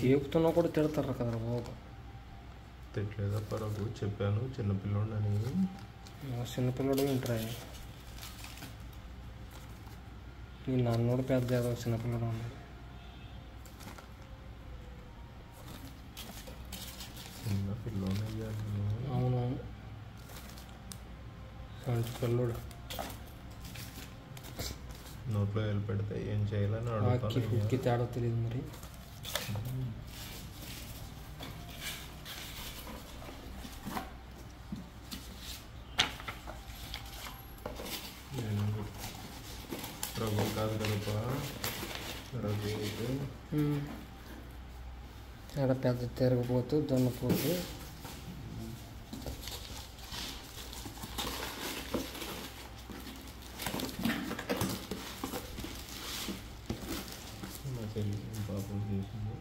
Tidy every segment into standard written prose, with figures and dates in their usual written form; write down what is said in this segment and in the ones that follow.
తీపుతున్నా కూడా తిడతారు కదా బాబు. తిట్టలేదా పరకు చెప్పాను చిన్నపిల్లోడని. చిన్నపిల్లడు వింటరా? నీ నన్ను పెద్ద ఏదో చిన్నపిల్లడు ఉన్నాడు. చిన్నపిల్లోడు అవునవును, సంటి పిల్లడు. నోట్లో వెళ్ళి పెడితే ఏం చేయాలని అడుగుతాను. ఫుడ్కి తేడా తెలియదు మరి. రఘు కాదు కదపా, రఘు ఆడ పెద్ద తిరగపోతూ దున్నపోతూ పాపం చేసింది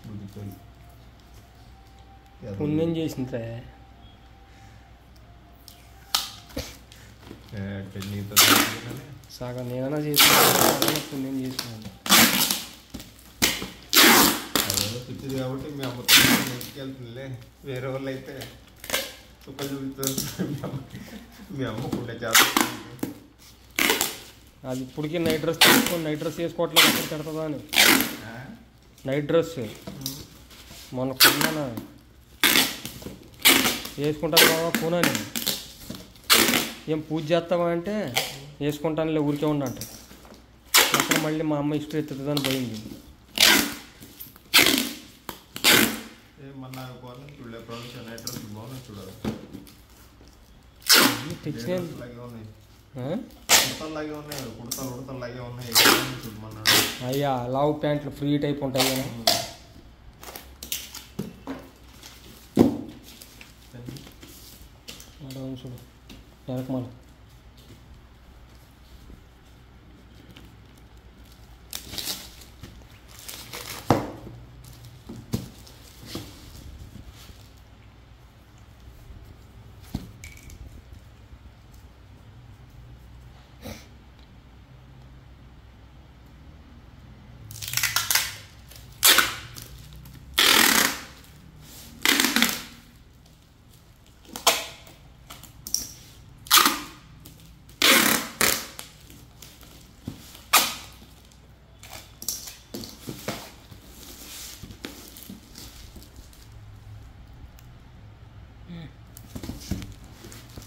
బుద్ధితల్లి. పుణ్యం చేసిందిరా. నీతో సగం నేనైనా చేసిన పుణ్యం చేసినాను. అదేదో పిచ్చిది కాబట్టి మీ అమ్మతో వెళ్తుందిలే. వేరే వాళ్ళు అయితే చుక్కలు చూపిస్తారు. మీ అమ్మ పుట్టే చేస్తుంది. అది ఇప్పటికీ నైట్ డ్రెస్ తీసుకొని నైట్ డ్రెస్ వేసుకోవట్లేదు. అక్కడ తిడతా అని నైట్ డ్రెస్ మొన్న కొన్నాను, వేసుకుంటాను బాబా కొనని. ఏం పూజ చేస్తావా అంటే వేసుకుంటానులే ఊరికే ఉన్నంట. అక్కడ మళ్ళీ మా అమ్మ ఇష్టం ఎత్తుతుందని పోయింది. తెచ్చినాను అయ్యా, లావు ప్యాంట్లు ఫ్రీ టైప్ ఉంటాయి కదా. చూడు వెనక మళ్ళీ